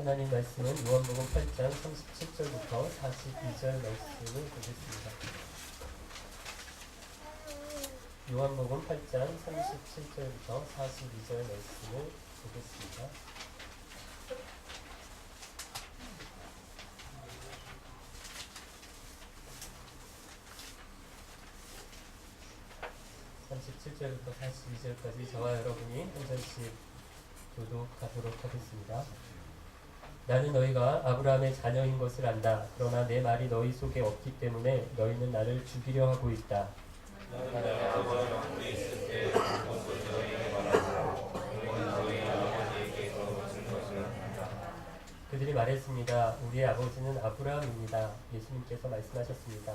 하나님 말씀은 요한복음 8장 37절부터 42절 말씀을 보겠습니다. 요한복음 8장 37절부터 42절 말씀을 보겠습니다. (37절부터 42절까지) 저와 여러분이 한 절씩 교독하도록 하겠습니다. 나는 너희가 아브라함의 자녀인 것을 안다. 그러나 내 말이 너희 속에 없기 때문에 너희는 나를 죽이려 하고 있다. 그들이 말했습니다. 우리의 아버지는 아브라함입니다. 예수님께서 말씀하셨습니다.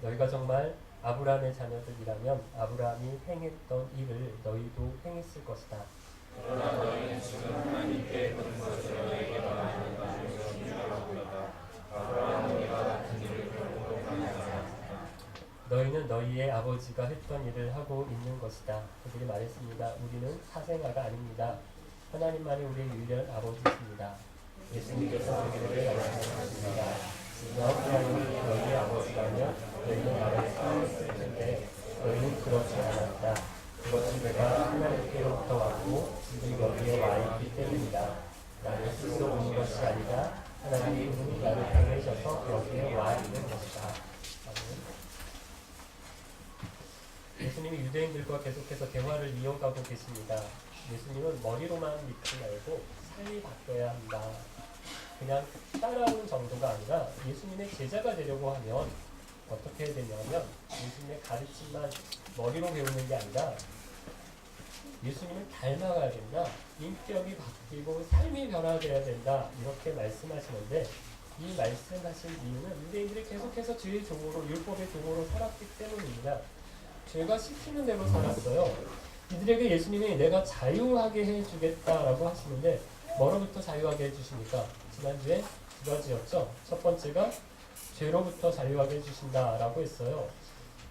너희가 정말 아브라함의 자녀들이라면 아브라함이 행했던 일을 너희도 행했을 것이다. 그러나 너희는 지금 하나님께 받은 것을 너희에게 말하는 것을 주장하고 있다. 아브라함과 같은 일을 결코 하지 않았다. 너희는 너희의 아버지가 했던 일을 하고 있는 것이다. 그들이 말했습니다. 우리는 사생아가 아닙니다. 하나님만이 우리의 유일한 아버지십니다. 예수님께서 그들에게 말씀하셨습니다. 지금 하나님이 너희의 아버지라면 너희는 나를 사랑했을 텐데 너희는 그렇지 않았다. 그것은 내가 하나님께로부터 왔고 지금 여기에 와 있기 때문이다. 나를 스스로 오는 것이 아니라 하나님이 나를 보내셔서 여기에 와 있는 것이다. 예수님이 유대인들과 계속해서 대화를 이어가고 계십니다. 예수님은 머리로만 믿지 말고 삶이 바뀌어야 한다. 그냥 따라오는 정도가 아니라 예수님의 제자가 되려고 하면 어떻게 해야 되냐면 예수님의 가르침만 머리로 배우는 게 아니라 예수님을 닮아가야 된다. 인격이 바뀌고 삶이 변화되어야 된다. 이렇게 말씀하시는데 이 말씀하신 이유는 유대인들이 계속해서 죄의 종으로 율법의 종으로 살았기 때문입니다. 죄가 시키는 대로 살았어요. 이들에게 예수님이 내가 자유하게 해주겠다라고 하시는데 뭐로부터 자유하게 해주십니까? 지난주에 두 가지였죠. 첫 번째가 죄로부터 자유하게 해주신다라고 했어요.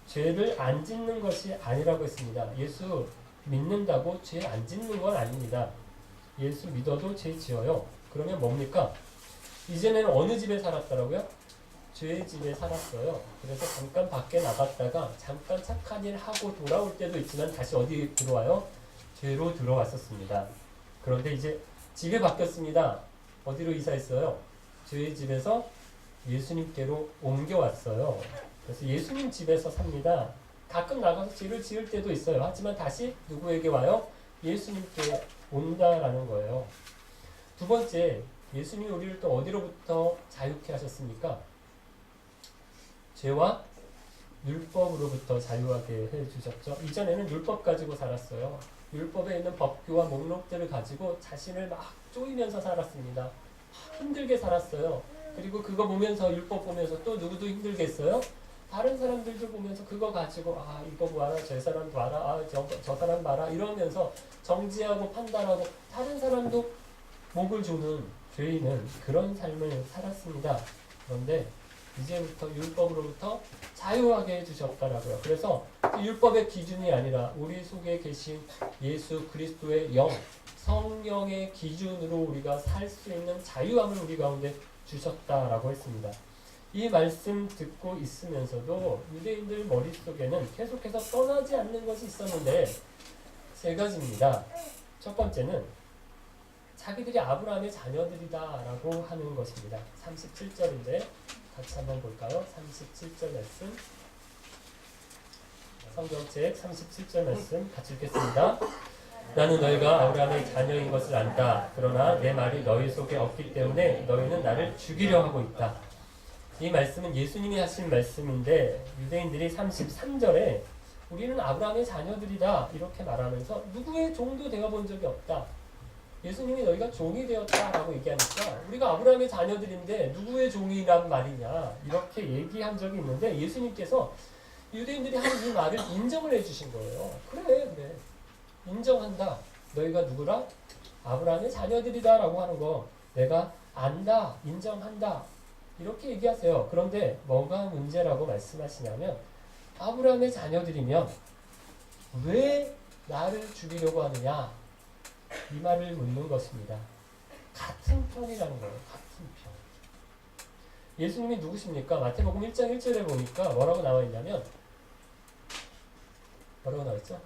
죄를 안 짓는 것이 아니라고 했습니다. 예수 믿는다고 죄 안 짓는 건 아닙니다. 예수 믿어도 죄 지어요. 그러면 뭡니까? 이제는 어느 집에 살았더라고요? 죄의 집에 살았어요. 그래서 잠깐 밖에 나갔다가 잠깐 착한 일 하고 돌아올 때도 있지만 다시 어디 들어와요? 죄로 들어왔었습니다. 그런데 이제 집이 바뀌었습니다. 어디로 이사했어요? 죄의 집에서 예수님께로 옮겨왔어요. 그래서 예수님 집에서 삽니다. 가끔 나가서 죄를 지을 때도 있어요. 하지만 다시 누구에게 와요? 예수님께 온다라는 거예요. 두 번째, 예수님이 우리를 또 어디로부터 자유케 하셨습니까? 죄와 율법으로부터 자유하게 해주셨죠. 이전에는 율법 가지고 살았어요. 율법에 있는 법규와 목록들을 가지고 자신을 막 쪼이면서 살았습니다. 힘들게 살았어요. 그리고 그거 보면서 율법 보면서 또 누구도 힘들겠어요? 다른 사람들도 보면서 그거 가지고 이거 봐라 저 사람 봐라 저 사람 봐라 이러면서 정지하고 판단하고 다른 사람도 목을 조는 죄인은 그런 삶을 살았습니다. 그런데 이제부터 율법으로부터 자유하게 해주셨다라고요. 그래서 율법의 기준이 아니라 우리 속에 계신 예수 그리스도의 영, 성령의 기준으로 우리가 살 수 있는 자유함을 우리 가운데 주셨다라고 했습니다. 이 말씀 듣고 있으면서도 유대인들 머릿속에는 계속해서 떠나지 않는 것이 있었는데 세 가지입니다. 첫 번째는 자기들이 아브라함의 자녀들이다라고 하는 것입니다. 37절인데 같이 한번 볼까요? 37절 말씀. 성경책 37절 말씀 같이 읽겠습니다. 나는 너희가 아브라함의 자녀인 것을 안다. 그러나 내 말이 너희 속에 없기 때문에 너희는 나를 죽이려 하고 있다. 이 말씀은 예수님이 하신 말씀인데 유대인들이 33절에 우리는 아브라함의 자녀들이다 이렇게 말하면서 누구의 종도 되어본 적이 없다. 예수님이 너희가 종이 되었다라고 얘기하니까 우리가 아브라함의 자녀들인데 누구의 종이란 말이냐 이렇게 얘기한 적이 있는데 예수님께서 유대인들이 한 이 말을 인정을 해주신 거예요. 그래 인정한다. 너희가 누구라? 아브라함의 자녀들이다 라고 하는 거 내가 안다 인정한다 이렇게 얘기하세요. 그런데 뭐가 문제라고 말씀하시냐면 아브라함의 자녀들이면 왜 나를 죽이려고 하느냐 이 말을 묻는 것입니다. 같은 편이라는 거예요. 같은 편. 예수님이 누구십니까? 마태복음 1장 1절에 보니까 뭐라고 나와 있냐면 뭐라고 나와 있죠?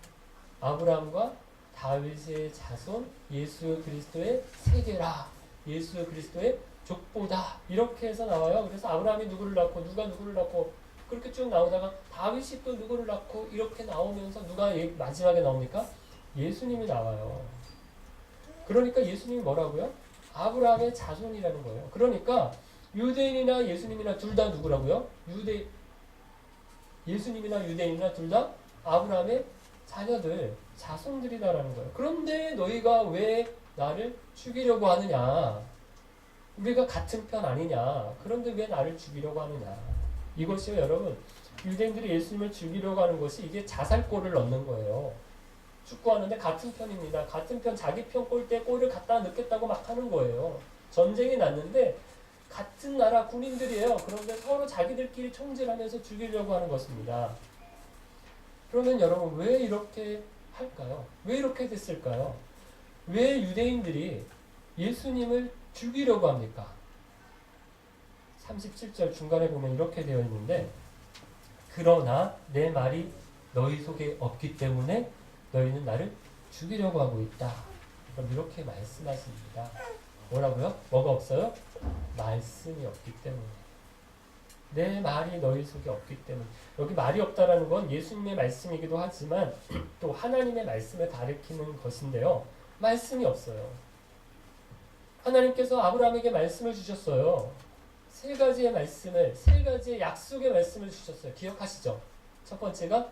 아브라함과 다윗의 자손 예수 그리스도의 세계라. 예수 그리스도의 족보다. 이렇게 해서 나와요. 그래서 아브라함이 누구를 낳고 누가 누구를 낳고 그렇게 쭉 나오다가 다윗이 또 누구를 낳고 이렇게 나오면서 누가 마지막에 나옵니까? 예수님이 나와요. 그러니까 예수님이 뭐라고요? 아브라함의 자손이라는 거예요. 그러니까 유대인이나 예수님이나 둘 다 누구라고요? 예수님이나 유대인이나 둘 다 아브라함의 자녀들, 자손들이다라는 거예요. 그런데 너희가 왜 나를 죽이려고 하느냐? 우리가 같은 편 아니냐? 그런데 왜 나를 죽이려고 하느냐? 이것이요, 여러분. 유대인들이 예수님을 죽이려고 하는 것이 이게 자살골을 넣는 거예요. 축구하는데 같은 편입니다. 같은 편, 자기 편 골대에 골을 갖다 넣겠다고 막 하는 거예요. 전쟁이 났는데 같은 나라 군인들이에요. 그런데 서로 자기들끼리 총질하면서 죽이려고 하는 것입니다. 그러면 여러분 왜 이렇게 할까요? 왜 이렇게 됐을까요? 왜 유대인들이 예수님을 죽이려고 합니까? 37절 중간에 보면 이렇게 되어 있는데 그러나 내 말이 너희 속에 없기 때문에 너희는 나를 죽이려고 하고 있다. 그럼 이렇게 말씀하십니다. 뭐라고요? 뭐가 없어요? 말씀이 없기 때문에. 내 말이 너희 속에 없기 때문에. 여기 말이 없다라는 건 예수님의 말씀이기도 하지만 또 하나님의 말씀을 가리키는 것인데요. 말씀이 없어요. 하나님께서 아브라함에게 말씀을 주셨어요. 세 가지의 말씀을, 세 가지의 약속의 말씀을 주셨어요. 기억하시죠? 첫 번째가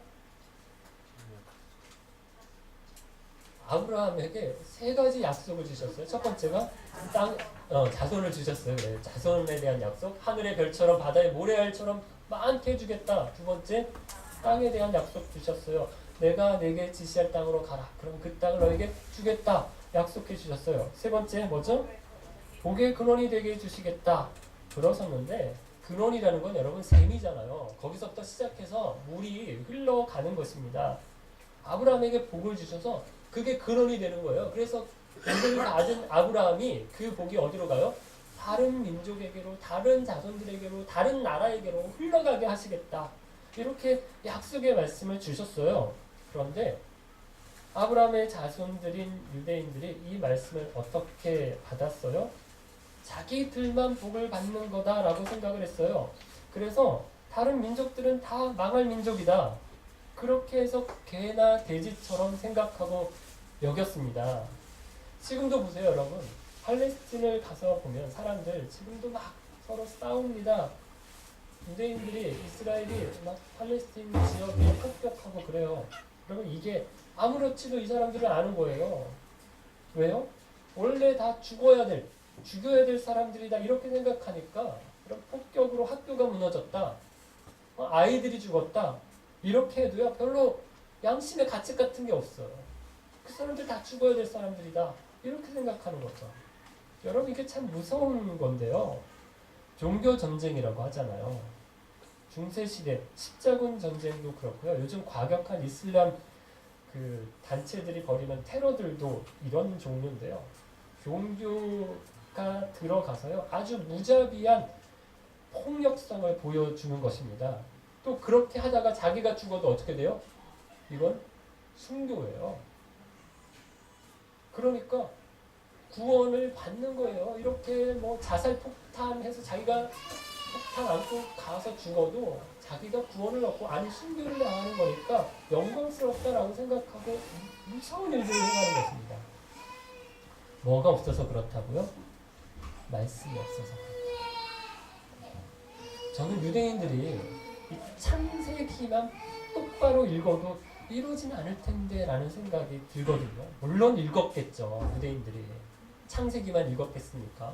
아브라함에게 세 가지 약속을 주셨어요. 첫 번째가 자손을 주셨어요. 네, 자손에 대한 약속. 하늘의 별처럼 바다의 모래알처럼 많게 해주겠다. 두 번째, 땅에 대한 약속 주셨어요. 내가 내게 지시할 땅으로 가라. 그럼 그 땅을 너에게 주겠다. 약속해 주셨어요. 세 번째 뭐죠? 복의 근원이 되게 해주시겠다. 들어섰는데 근원이라는 건 여러분 샘이잖아요. 거기서부터 시작해서 물이 흘러가는 것입니다. 아브라함에게 복을 주셔서 그게 근원이 되는 거예요. 그래서 복을 받은 아브라함이 그 복이 어디로 가요? 다른 민족에게로, 다른 자손들에게로, 다른 나라에게로 흘러가게 하시겠다. 이렇게 약속의 말씀을 주셨어요. 그런데 아브라함의 자손들인 유대인들이 이 말씀을 어떻게 받았어요? 자기들만 복을 받는 거다라고 생각을 했어요. 그래서 다른 민족들은 다 망할 민족이다. 그렇게 해서 개나 돼지처럼 생각하고 여겼습니다. 지금도 보세요, 여러분. 팔레스틴을 가서 보면 사람들 지금도 막 서로 싸웁니다. 유대인들이 이스라엘이 막 팔레스틴 지역에 폭격하고 그래요. 그러면 이게 아무렇지도 이 사람들은 아는 거예요. 왜요? 원래 다 죽어야 죽여야 될 사람들이다 이렇게 생각하니까 그런 폭격으로 학교가 무너졌다. 아이들이 죽었다. 이렇게 해도요 별로 양심의 가책 같은 게 없어요. 그 사람들 다 죽어야 될 사람들이다. 이렇게 생각하는 거죠. 여러분 이게 참 무서운 건데요. 종교 전쟁이라고 하잖아요. 중세시대 십자군 전쟁도 그렇고요. 요즘 과격한 이슬람 그 단체들이 벌이는 테러들도 이런 종류인데요. 종교가 들어가서요. 아주 무자비한 폭력성을 보여주는 것입니다. 또 그렇게 하다가 자기가 죽어도 어떻게 돼요? 이건 순교예요. 그러니까 구원을 받는 거예요. 이렇게 뭐 자살 폭탄해서 자기가 폭탄 안고 가서 죽어도 자기가 구원을 얻고 아니 순교를 당하는 거니까 영광스럽다라고 생각하고 무서운 일들을 행하는 것입니다. 뭐가 없어서 그렇다고요? 말씀이 없어서. 저는 유대인들이 이 창세기만 똑바로 읽어도 이러진 않을 텐데 라는 생각이 들거든요. 물론 읽었겠죠. 유대인들이. 창세기만 읽었겠습니까?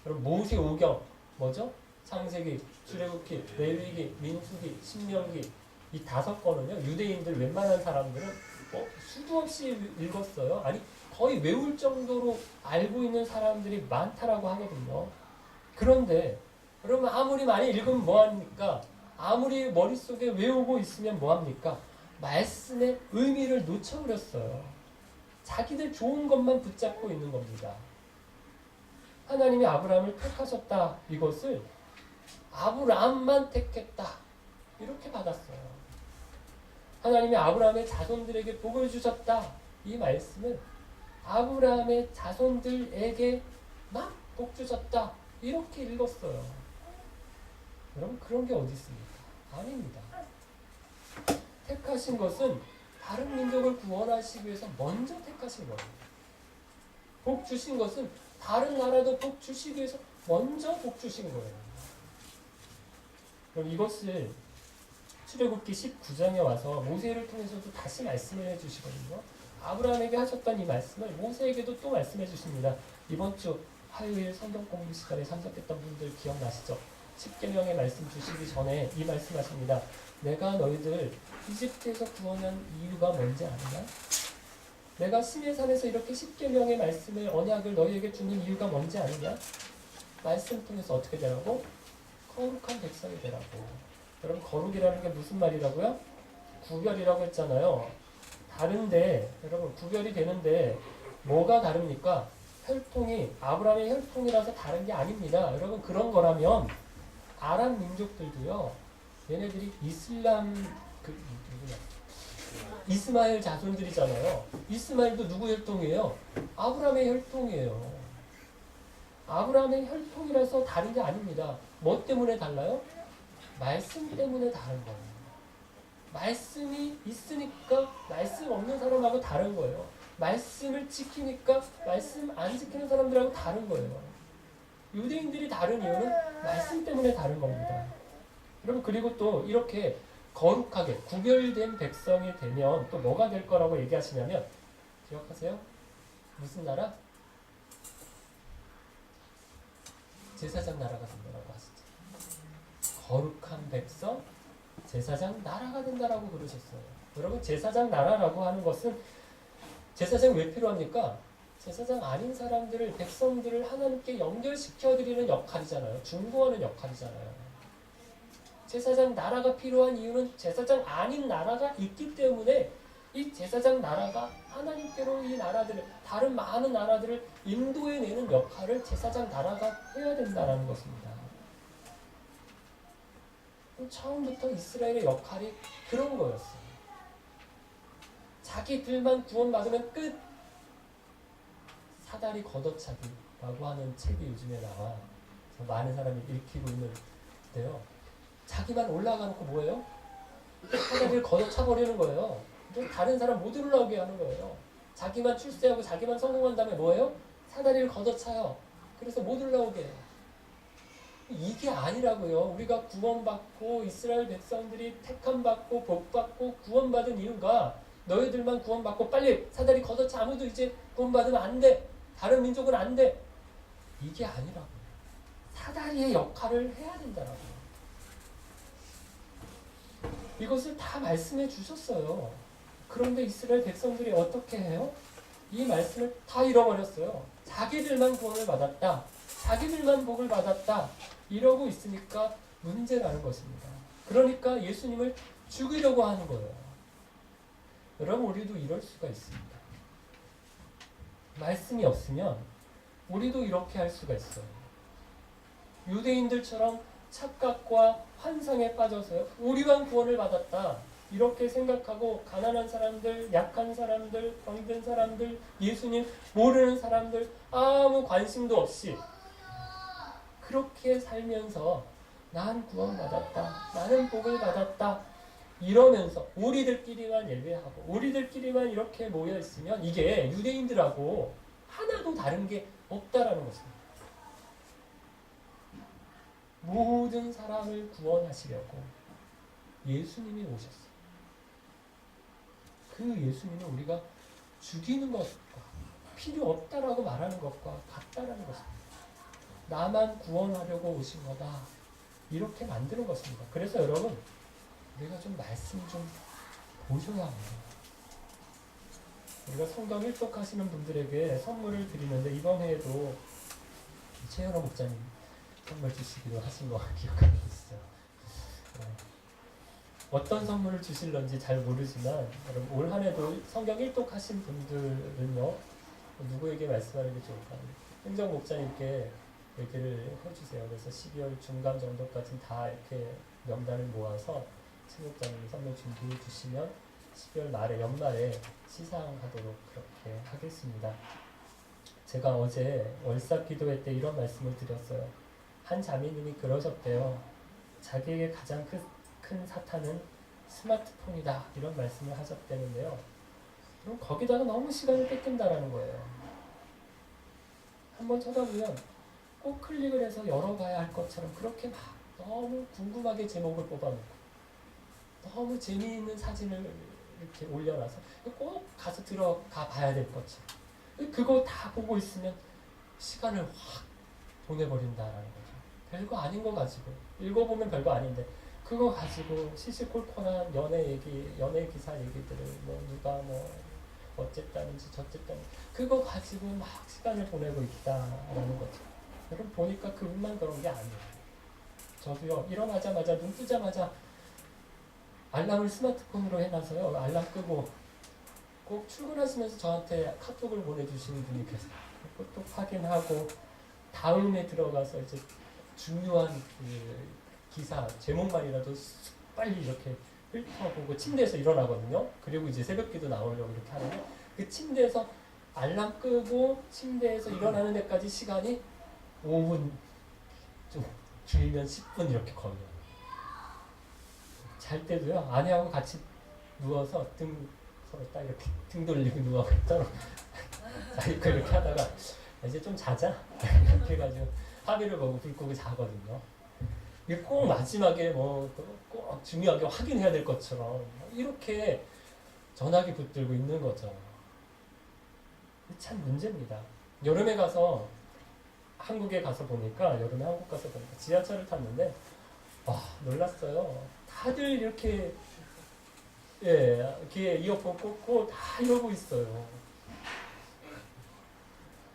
그럼 모세오경 뭐죠? 창세기, 출애굽기, 레위기, 민수기, 신명기 이 5권은요. 유대인들 웬만한 사람들은 수도 없이 읽었어요. 아니 거의 외울 정도로 알고 있는 사람들이 많다라고 하거든요. 그런데 그러면 아무리 많이 읽으면 뭐합니까? 아무리 머릿속에 외우고 있으면 뭐합니까? 말씀의 의미를 놓쳐버렸어요. 자기들 좋은 것만 붙잡고 있는 겁니다. 하나님이 아브라함을 택하셨다. 이것을 아브라함만 택했다. 이렇게 받았어요. 하나님이 아브라함의 자손들에게 복을 주셨다. 이 말씀은 아브라함의 자손들에게만 복 주셨다. 이렇게 읽었어요. 여러분 그런 게 어디 있습니까? 아닙니다. 택하신 것은 다른 민족을 구원하시기 위해서 먼저 택하신 거예요. 복 주신 것은 다른 나라도 복 주시기 위해서 먼저 복 주신 거예요. 그럼 이것을 출애굽기 19장에 와서 모세를 통해서도 다시 말씀을 해주시거든요. 아브라함에게 하셨던 이 말씀을 모세에게도 또 말씀해 주십니다. 이번 주 화요일 성경 공부 시간에 참석했던 분들 기억나시죠? 10계명의 말씀 주시기 전에 이 말씀하십니다. 내가 너희들 이집트에서 구원한 이유가 뭔지 아느냐? 내가 시내산에서 이렇게 10계명의 말씀을 언약을 너희에게 주는 이유가 뭔지 아느냐? 말씀 통해서 어떻게 되라고? 거룩한 백성이 되라고. 여러분 거룩이라는 게 무슨 말이라고요? 구별이라고 했잖아요. 다른데 여러분 구별이 되는데 뭐가 다릅니까? 혈통이 아브라함의 혈통이라서 다른 게 아닙니다. 여러분 그런 거라면 아랍 민족들도요. 얘네들이 이스마엘 자손들이잖아요. 이스마엘도 누구 혈통이에요? 아브라함의 혈통이에요. 아브라함의 혈통이라서 다른 게 아닙니다. 뭐 때문에 달라요? 말씀 때문에 다른 거예요. 말씀이 있으니까 말씀 없는 사람하고 다른 거예요. 말씀을 지키니까 말씀 안 지키는 사람들하고 다른 거예요. 유대인들이 다른 이유는 말씀 때문에 다른 겁니다. 여러분 그리고 또 이렇게 거룩하게 구별된 백성이 되면 또 뭐가 될 거라고 얘기하시냐면 기억하세요? 무슨 나라? 제사장 나라가 된다고 하시죠. 거룩한 백성, 제사장 나라가 된다라고 그러셨어요. 여러분 제사장 나라라고 하는 것은 제사장이 왜 필요합니까? 제사장 아닌 사람들을 백성들을 하나님께 연결시켜드리는 역할이잖아요. 중보하는 역할이잖아요. 제사장 나라가 필요한 이유는 제사장 아닌 나라가 있기 때문에 이 제사장 나라가 하나님께로 이 나라들을 다른 많은 나라들을 인도해내는 역할을 제사장 나라가 해야 된다는 것입니다. 처음부터 이스라엘의 역할이 그런 거였어요. 자기들만 구원받으면 끝! 사다리 걷어차기라고 하는 책이 요즘에 나와 많은 사람이 읽히고 있는데요. 자기만 올라가놓고 뭐예요? 사다리를 걷어차버리는 거예요. 다른 사람 못 올라오게 하는 거예요. 자기만 출세하고 자기만 성공한 다음에 뭐예요? 사다리를 걷어차요. 그래서 못 올라오게 해요. 이게 아니라고요. 우리가 구원받고 이스라엘 백성들이 택함받고 복받고 구원받은 이유가 너희들만 구원받고 빨리 사다리 걷어차. 아무도 이제 구원받으면 안 돼. 다른 민족은 안 돼. 이게 아니라고요. 사다리의 역할을 해야 된다라고요. 이것을 다 말씀해 주셨어요. 그런데 이스라엘 백성들이 어떻게 해요? 이 말씀을 다 잃어버렸어요. 자기들만 구원을 받았다. 자기들만 복을 받았다. 이러고 있으니까 문제라는 것입니다. 그러니까 예수님을 죽이려고 하는 거예요. 여러분 우리도 이럴 수가 있습니다. 말씀이 없으면 우리도 이렇게 할 수가 있어요. 유대인들처럼 착각과 환상에 빠져서요. 우리만 구원을 받았다. 이렇게 생각하고 가난한 사람들, 약한 사람들, 병든 사람들, 예수님 모르는 사람들 아무 관심도 없이 그렇게 살면서 난 구원받았다. 나는 복을 받았다. 이러면서 우리들끼리만 예배하고 우리들끼리만 이렇게 모여있으면 이게 유대인들하고 하나도 다른 게 없다라는 것입니다. 모든 사람을 구원하시려고 예수님이 오셨어요. 그 예수님은 우리가 죽이는 것과 필요 없다라고 말하는 것과 같다라는 것입니다. 나만 구원하려고 오신 거다. 이렇게 만드는 것입니다. 그래서 여러분 우리가 좀 말씀 좀 보셔야 해요. 우리가 성경 일독하시는 분들에게 선물을 드리는데 이번 해에도 최현호 목사님 선물 주시기로 하신 거 기억하고 있어요. 어떤 선물을 주실런지 잘 모르지만 여러분 올 한 해도 성경 일독하신 분들은요 누구에게 말씀하는 게 좋을까요? 행정 목사님께 얘기를 해주세요. 그래서 12월 중간 정도까지 다 이렇게 명단을 모아서 신목자님이 선물 준비해 주시면 12월 말에 연말에 시상하도록 그렇게 하겠습니다. 제가 어제 월사 기도회 때 이런 말씀을 드렸어요. 한 자매님이 그러셨대요. 자기에게 가장 큰 사탄은 스마트폰이다 이런 말씀을 하셨다는데요. 그럼 거기다가 너무 시간을 뺏긴다라는 거예요. 한번 쳐다보면 꼭 클릭을 해서 열어봐야 할 것처럼 그렇게 막 너무 궁금하게 제목을 뽑아놓고 너무 재미있는 사진을 이렇게 올려놔서 꼭 가서 들어가 봐야 될 것처럼 그거 다 보고 있으면 시간을 확 보내버린다라는 거죠. 별거 아닌 거 가지고 읽어보면 별거 아닌데 그거 가지고 시시콜콜한 연애 기사 얘기들을 뭐 누가 뭐 어쨌다는지 저쨌다는지 그거 가지고 막 시간을 보내고 있다라는 거죠. 여러분 보니까 그분만 그런 게 아니에요. 저도요 일어나자마자 눈 뜨자마자 알람을 스마트폰으로 해놔서요 알람 끄고 꼭 출근하시면서 저한테 카톡을 보내주시는 분이 계세요. 또 확인하고 다음에 들어가서 이제 중요한 그 기사 제목만이라도 빨리 이렇게 훑어보고 침대에서 일어나거든요. 그리고 이제 새벽기도 나오려고 이렇게 하는데 그 침대에서 알람 끄고 침대에서 일어나는 데까지 시간이 5분 좀 길면 10분 이렇게 걸려요. 잘 때도요 아내하고 같이 누워서 서로 딱 이렇게 등 돌리고 누워서 이렇게 하다가 이제 좀 자자 이렇게 해가지고 합의를 보고 불 끄고 자거든요. 이게 꼭 마지막에 뭐 꼭 중요하게 확인해야 될 것처럼 이렇게 전화기 붙들고 있는 거죠. 참 문제입니다. 여름에 가서 한국에 가서 보니까 여름에 한국 가서 보니까 지하철을 탔는데 와 놀랐어요. 다들 이렇게 귀에 이어폰 꽂고 다 이러고 있어요.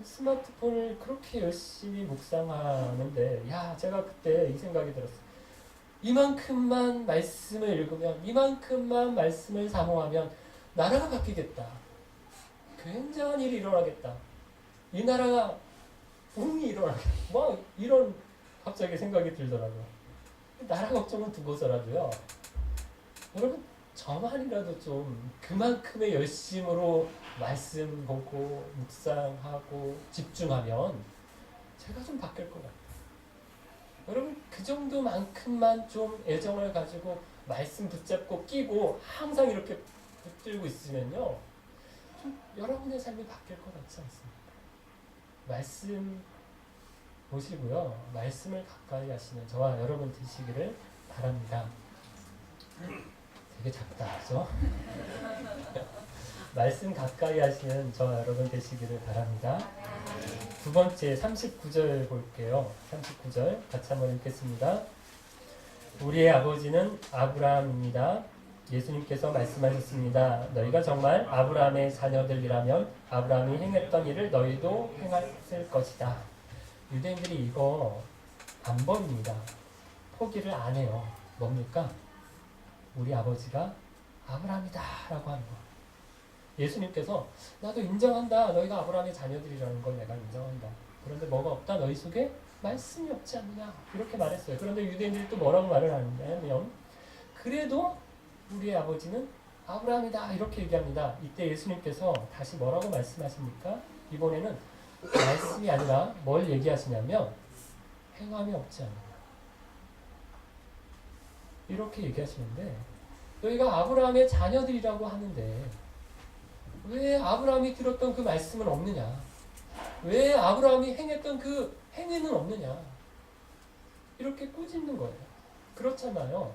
스마트폰을 그렇게 열심히 묵상하는데 제가 그때 이 생각이 들었어요. 이만큼만 말씀을 읽으면 이만큼만 말씀을 사모하면 나라가 바뀌겠다. 굉장한 일이 일어나겠다. 이 나라가 붐이 일어나겠다. 뭐 이런 갑자기 생각이 들더라고요. 나라 걱정은 두고서라도요. 여러분 저만이라도 좀 그만큼의 열심으로 말씀 보고 묵상하고 집중하면 제가 좀 바뀔 것 같아요. 여러분 그 정도만큼만 좀 애정을 가지고 말씀 붙잡고 끼고 항상 이렇게 붙들고 있으면요 좀 여러분의 삶이 바뀔 것 같지 않습니까? 말씀 보시고요 말씀을 가까이 하시는 저와 여러분 되시기를 바랍니다. 되게 작다 그죠? 말씀 가까이 하시는 저와 여러분 되시기를 바랍니다. 두 번째 39절 볼게요. 39절 같이 한번 읽겠습니다. 우리의 아버지는 아브라함입니다. 예수님께서 말씀하셨습니다. 너희가 정말 아브라함의 자녀들이라면 아브라함이 행했던 일을 너희도 행했을 것이다. 유대인들이 이거 안 버립니다. 포기를 안 해요. 뭡니까? 우리 아버지가 아브라함이다 라고 하는 거예요. 예수님께서 나도 인정한다. 너희가 아브라함의 자녀들이라는 걸 내가 인정한다. 그런데 뭐가 없다? 너희 속에 말씀이 없지 않느냐. 이렇게 말했어요. 그런데 유대인들이 또 뭐라고 말을 하냐면 그래도 우리의 아버지는 아브라함이다. 이렇게 얘기합니다. 이때 예수님께서 다시 뭐라고 말씀하십니까? 이번에는 말씀이 아니라 뭘 얘기하시냐면 행함이 없지 않느냐. 이렇게 얘기하시는데 너희가 아브라함의 자녀들이라고 하는데 왜 아브라함이 들었던 그 말씀은 없느냐? 왜 아브라함이 행했던 그 행위는 없느냐? 이렇게 꾸짖는 거예요. 그렇잖아요.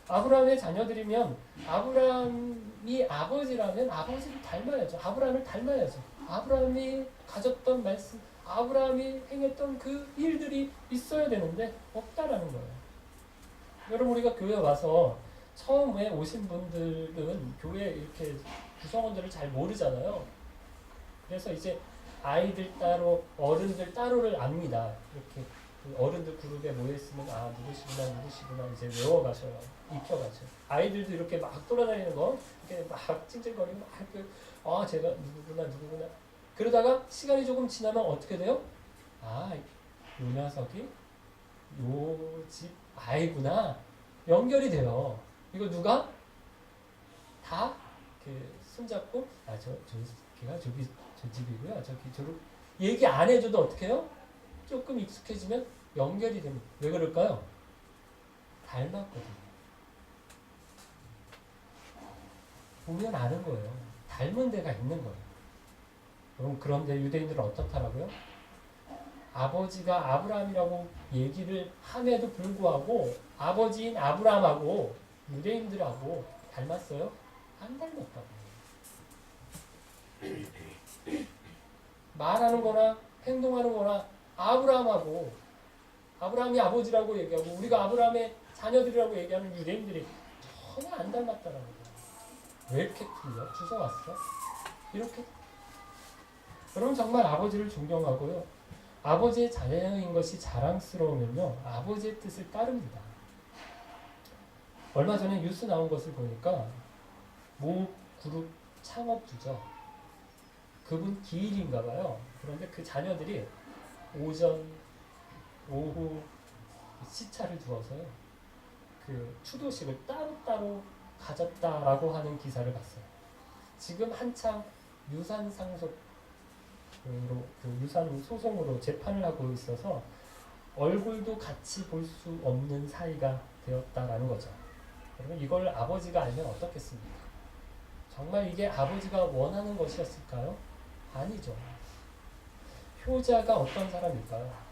아브라함의 자녀들이면 아브라함이 아버지라면 아버지를 닮아야죠. 아브라함을 닮아야죠. 아브라함이 가졌던 말씀, 아브라함이 행했던 그 일들이 있어야 되는데 없다라는 거예요. 여러분 우리가 교회 와서 처음에 오신 분들은 교회 이렇게 구성원들을 잘 모르잖아요. 그래서 이제 아이들 따로 어른들 따로를 압니다. 이렇게 그 어른들 그룹에 모여있으면 누구시구나 이제 외워가셔요. 익혀가셔요. 아이들도 이렇게 막 돌아다니는 거 이렇게 막 찡찡거리고 막 제가 누구구나 그러다가 시간이 조금 지나면 어떻게 돼요? 아, 요 녀석이 요 집 아이구나. 연결이 돼요. 이거 누가 다 손잡고 걔가 저 집이고요. 얘기 안 해줘도 어떻게 해요? 조금 익숙해지면 연결이 됩니다. 왜 그럴까요? 닮았거든요. 보면 아는 거예요. 닮은 데가 있는 거예요. 여러분, 그런데 유대인들은 어떻다라고요? 아버지가 아브라함이라고 얘기를 함에도 불구하고 아버지인 아브라함하고 유대인들하고 닮았어요? 안 닮았다고. 말하는 거나 행동하는 거나 아브라함이 아버지라고 얘기하고 우리가 아브라함의 자녀들이라고 얘기하는 유대인들이 전혀 안 닮았다라는 거예요. 왜 이렇게 틀려? 주워왔어? 이렇게. 여러분, 정말 아버지를 존경하고요. 아버지의 자녀인 것이 자랑스러우면요, 아버지의 뜻을 따릅니다. 얼마 전에 뉴스 나온 것을 보니까 모 그룹 창업주죠. 그분 기일인가 봐요. 그런데 그 자녀들이 오전, 오후 시차를 두어서요, 그 추도식을 따로따로 가졌다라고 하는 기사를 봤어요. 지금 한창 유산 상속으로, 유산 소송으로 재판을 하고 있어서 얼굴도 같이 볼 수 없는 사이가 되었다라는 거죠. 여러분, 이걸 아버지가 알면 어떻겠습니까? 정말 이게 아버지가 원하는 것이었을까요? 아니죠. 효자가 어떤 사람일까요?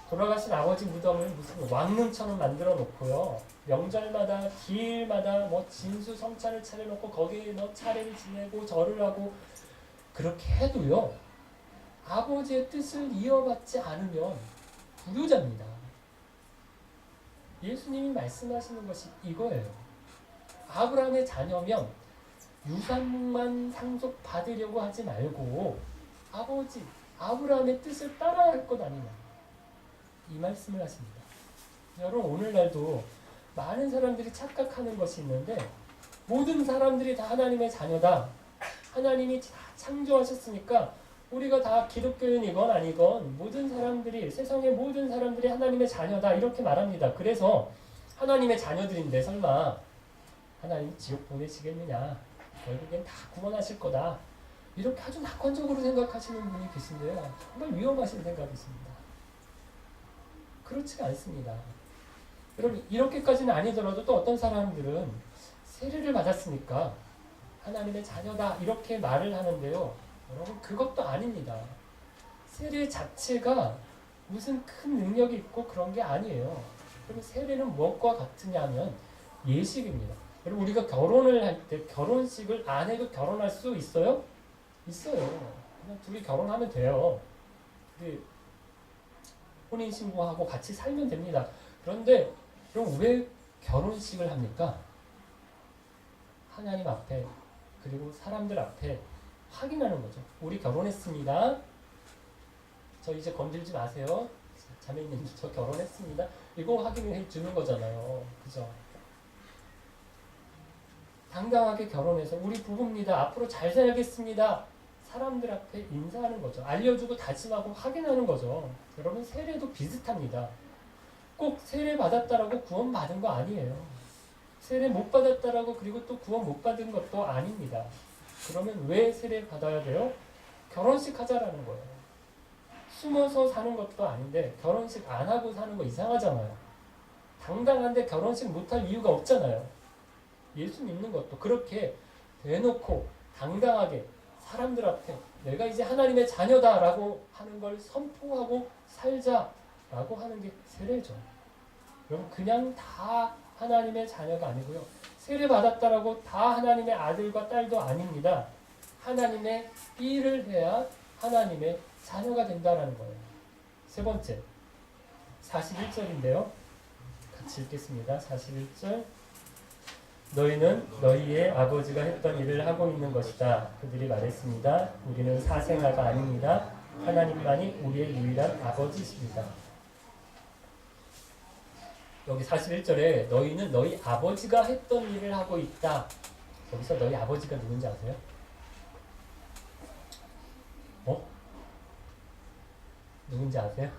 돌아가신 아버지 무덤을 무슨 왕릉처럼 만들어 놓고요. 명절마다 기일마다 진수성찬을 차려놓고 거기에 차례를 지내고 절을 하고 그렇게 해도요, 아버지의 뜻을 이어받지 않으면 불효자입니다. 예수님이 말씀하시는 것이 이거예요. 아브라함의 자녀면 유산만 상속받으려고 하지 말고 아버지 아브라함의 뜻을 따라야 할 것 아니냐, 이 말씀을 하십니다. 여러분, 오늘날도 많은 사람들이 착각하는 것이 있는데, 모든 사람들이 다 하나님의 자녀다, 하나님이 다 창조하셨으니까 우리가 다 기독교인이건 아니건 모든 사람들이, 세상의 모든 사람들이 하나님의 자녀다, 이렇게 말합니다. 그래서 하나님의 자녀들인데 설마 하나님 지옥 보내시겠느냐, 결국엔 다 구원하실 거다, 이렇게 아주 낙관적으로 생각하시는 분이 계신데요, 정말 위험하신 생각이십니다. 그렇지가 않습니다. 여러분, 이렇게까지는 아니더라도 또 어떤 사람들은 세례를 받았으니까 하나님의 자녀다, 이렇게 말을 하는데요, 여러분, 그것도 아닙니다. 세례 자체가 무슨 큰 능력이 있고 그런 게 아니에요. 그럼 세례는 무엇과 같으냐면 예식입니다. 여러분, 우리가 결혼을 할 때 결혼식을 안 해도 결혼할 수 있어요? 있어요. 그냥 둘이 결혼하면 돼요. 혼인신고하고 같이 살면 됩니다. 그런데 그럼 왜 결혼식을 합니까? 하나님 앞에, 그리고 사람들 앞에 확인하는 거죠. 우리 결혼했습니다. 저 이제 건들지 마세요. 자매님, 저 결혼했습니다. 이거 확인해 주는 거잖아요. 그죠? 당당하게 결혼해서 우리 부부입니다, 앞으로 잘 살겠습니다, 사람들 앞에 인사하는 거죠. 알려주고 다짐하고 확인하는 거죠. 여러분, 세례도 비슷합니다. 꼭 세례 받았다라고 구원 받은 거 아니에요. 세례 못 받았다라고 그리고 또 구원 못 받은 것도 아닙니다. 그러면 왜 세례 받아야 돼요? 결혼식 하자라는 거예요. 숨어서 사는 것도 아닌데 결혼식 안 하고 사는 거 이상하잖아요. 당당한데 결혼식 못 할 이유가 없잖아요. 예수 믿는 것도 그렇게 대놓고 당당하게 사람들 앞에 내가 이제 하나님의 자녀다라고 하는 걸 선포하고 살자라고 하는 게 세례죠. 그럼 그냥 다 하나님의 자녀가 아니고요, 세례 받았다라고 다 하나님의 아들과 딸도 아닙니다. 하나님의 일을 해야 하나님의 자녀가 된다라는 거예요. 세 번째, 41절인데요. 같이 읽겠습니다. 41절. 너희는 너희의 아버지가 했던 일을 하고 있는 것이다. 그들이 말했습니다. 우리는 사생아가 아닙니다. 하나님만이 우리의 유일한 아버지십니다. 여기 41절에 너희는 너희 아버지가 했던 일을 하고 있다. 여기서 너희 아버지가 누군지 아세요? 누군지 아세요?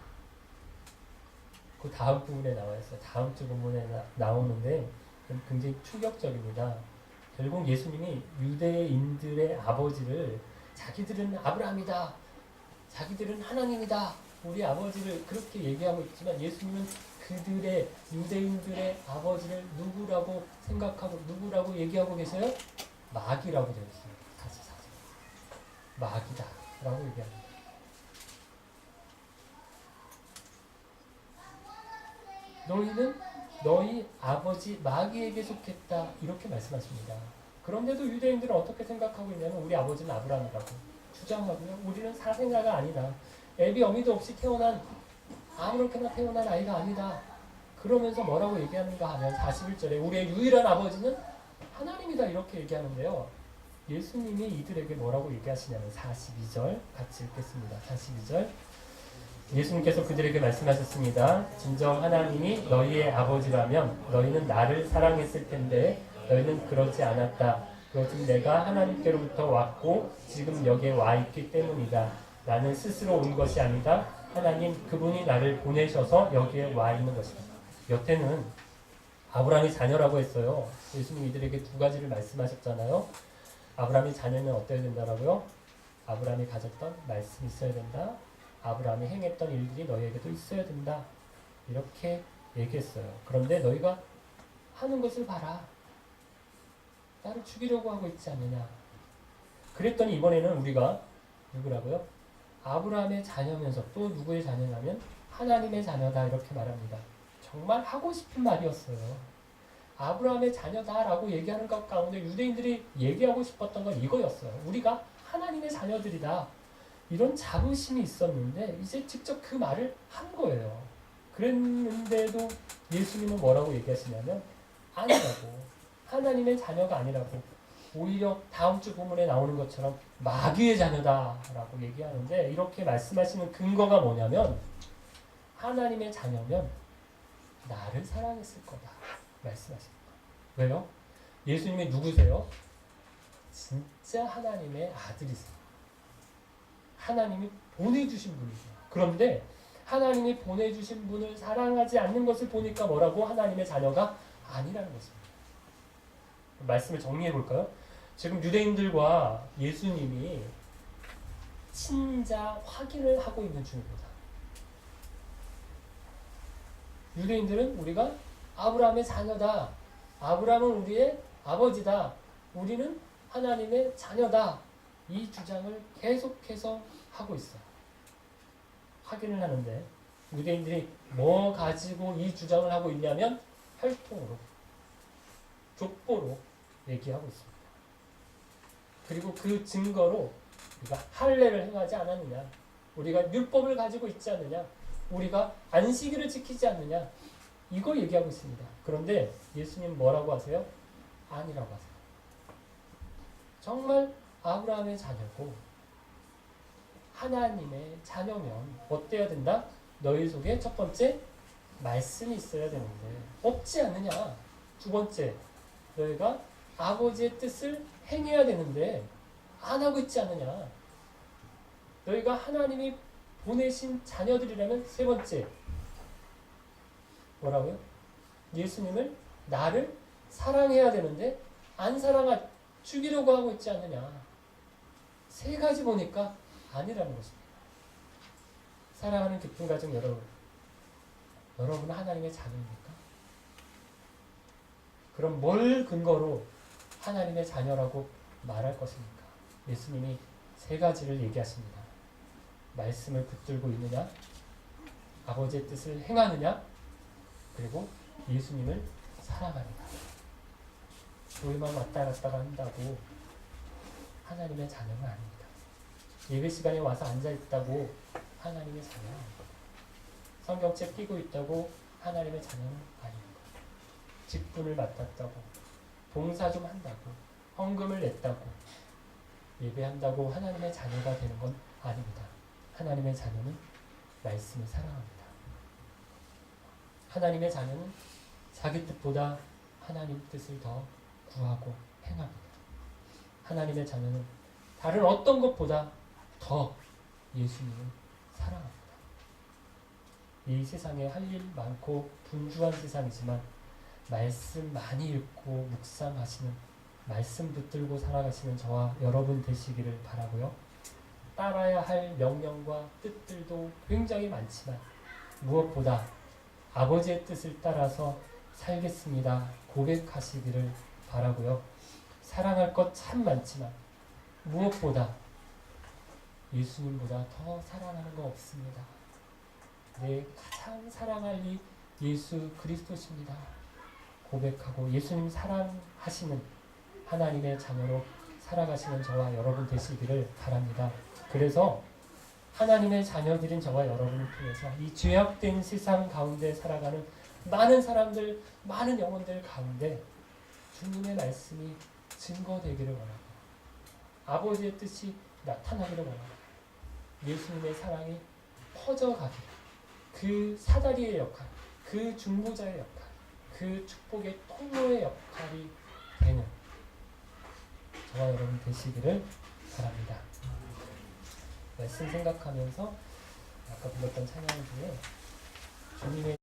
그 다음 부분에 나와 있어요. 다음 주 본문에 나오는데 굉장히 충격적입니다. 결국 예수님이 유대인들의 아버지를 자기들은 아브라함이다, 자기들은 하나님이다, 우리 아버지를 그렇게 얘기하고 있지만 예수님은 그들의 유대인들의 아버지를 누구라고 생각하고 누구라고 얘기하고 계세요? 마귀라고 되어 있어요. 다시 마귀다 라고 얘기합니다. 너희는 너희 아버지 마귀에게 속했다 이렇게 말씀하십니다. 그런데도 유대인들은 어떻게 생각하고 있냐면 우리 아버지는 아브라함이라고 주장하고요. 우리는 사생아가 아니다. 애비 어미도 없이 태어난 아무렇게나 태어난 아이가 아니다. 그러면서 뭐라고 얘기하는가 하면 41절에 우리의 유일한 아버지는 하나님이다 이렇게 얘기하는데요. 예수님이 이들에게 뭐라고 얘기하시냐면 42절 같이 읽겠습니다. 42절 예수님께서 그들에게 말씀하셨습니다. 진정 하나님이 너희의 아버지라면 너희는 나를 사랑했을 텐데 너희는 그렇지 않았다. 그것은 내가 하나님께로부터 왔고 지금 여기에 와 있기 때문이다. 나는 스스로 온 것이 아니다. 하나님 그분이 나를 보내셔서 여기에 와 있는 것이다. 여태는 아브라함이 자녀라고 했어요. 예수님 이들에게 두 가지를 말씀하셨잖아요. 아브라함이 자녀는 어때야 된다라고요? 아브라함이 가졌던 말씀이 있어야 된다. 아브라함이 행했던 일들이 너희에게도 있어야 된다. 이렇게 얘기했어요. 그런데 너희가 하는 것을 봐라. 나를 죽이려고 하고 있지 않느냐. 그랬더니 이번에는 우리가 누구라고요? 아브라함의 자녀면서 또 누구의 자녀냐면 하나님의 자녀다 이렇게 말합니다. 정말 하고 싶은 말이었어요. 아브라함의 자녀다라고 얘기하는 것 가운데 유대인들이 얘기하고 싶었던 건 이거였어요. 우리가 하나님의 자녀들이다. 이런 자부심이 있었는데 이제 직접 그 말을 한 거예요. 그랬는데도 예수님은 뭐라고 얘기하시냐면 아니라고. 하나님의 자녀가 아니라고. 오히려 다음 주 본문에 나오는 것처럼 마귀의 자녀다라고 얘기하는데 이렇게 말씀하시는 근거가 뭐냐면 하나님의 자녀면 나를 사랑했을 거다 말씀하십니다. 왜요? 예수님이 누구세요? 진짜 하나님의 아들이세요. 하나님이 보내주신 분이세요. 그런데 하나님이 보내주신 분을 사랑하지 않는 것을 보니까 뭐라고? 하나님의 자녀가 아니라는 것입니다. 말씀을 정리해 볼까요? 지금 유대인들과 예수님이 친자 확인을 하고 있는 중입니다. 유대인들은 우리가 아브라함의 자녀다. 아브라함은 우리의 아버지다. 우리는 하나님의 자녀다. 이 주장을 계속해서 하고 있어요. 확인을 하는데 유대인들이 뭐 가지고 이 주장을 하고 있냐면 혈통으로, 족보로 얘기하고 있습니다. 그리고 그 증거로 우리가 할례를 행하지 않았느냐, 우리가 율법을 가지고 있지 않느냐, 우리가 안식일을 지키지 않느냐, 이거 얘기하고 있습니다. 그런데 예수님 뭐라고 하세요? 아니라고 하세요. 정말 아브라함의 자녀고 하나님의 자녀면 어때야 된다? 너희 속에 첫 번째 말씀이 있어야 되는데 없지 않느냐. 두 번째 너희가 아버지의 뜻을 행해야 되는데 안 하고 있지 않느냐. 너희가 하나님이 보내신 자녀들이라면 세 번째 뭐라고요? 예수님을 나를 사랑해야 되는데 안 사랑하 죽이려고 하고 있지 않느냐. 세 가지 보니까 아니라는 것입니다. 사랑하는 깊은 가정 여러분 하나님의 자녀입니까? 그럼 뭘 근거로 하나님의 자녀라고 말할 것입니까? 예수님이 세 가지를 얘기하십니다. 말씀을 붙들고 있느냐, 아버지의 뜻을 행하느냐, 그리고 예수님을 사랑하느냐. 교회만 왔다 갔다 한다고 하나님의 자녀는 아닙니다. 예배 시간에 와서 앉아있다고 하나님의 자녀는 아닙니다. 성경책 끼고 있다고 하나님의 자녀는 아닙니다. 직분을 맡았다고, 봉사 좀 한다고, 헌금을 냈다고, 예배한다고 하나님의 자녀가 되는 건 아닙니다. 하나님의 자녀는 말씀을 사랑합니다. 하나님의 자녀는 자기 뜻보다 하나님 뜻을 더 구하고 행합니다. 하나님의 자녀는 다른 어떤 것보다 더 예수님을 사랑합니다. 이 세상에 할 일 많고 분주한 세상이지만 말씀 많이 읽고 묵상하시는, 말씀 붙들고 살아가시는 저와 여러분 되시기를 바라고요. 따라야 할 명령과 뜻들도 굉장히 많지만 무엇보다 아버지의 뜻을 따라서 살겠습니다 고백하시기를 바라고요. 사랑할 것 참 많지만 무엇보다 예수님보다 더 사랑하는 거 없습니다. 내 가장 사랑할 이 예수 그리스도십니다 고백하고 예수님 사랑하시는 하나님의 자녀로 살아가시는 저와 여러분 되시기를 바랍니다. 그래서 하나님의 자녀들인 저와 여러분을 통해서 이 죄악된 세상 가운데 살아가는 많은 사람들, 많은 영혼들 가운데 주님의 말씀이 증거되기를 원합니다. 아버지의 뜻이 나타나기를 원합니다. 예수님의 사랑이 퍼져가기를, 그 사다리의 역할, 그 중보자의 역할, 그 축복의 통로의 역할이 되는 저와 여러분 되시기를 바랍니다. 말씀 생각하면서 아까 불렀던 찬양 중에 주님의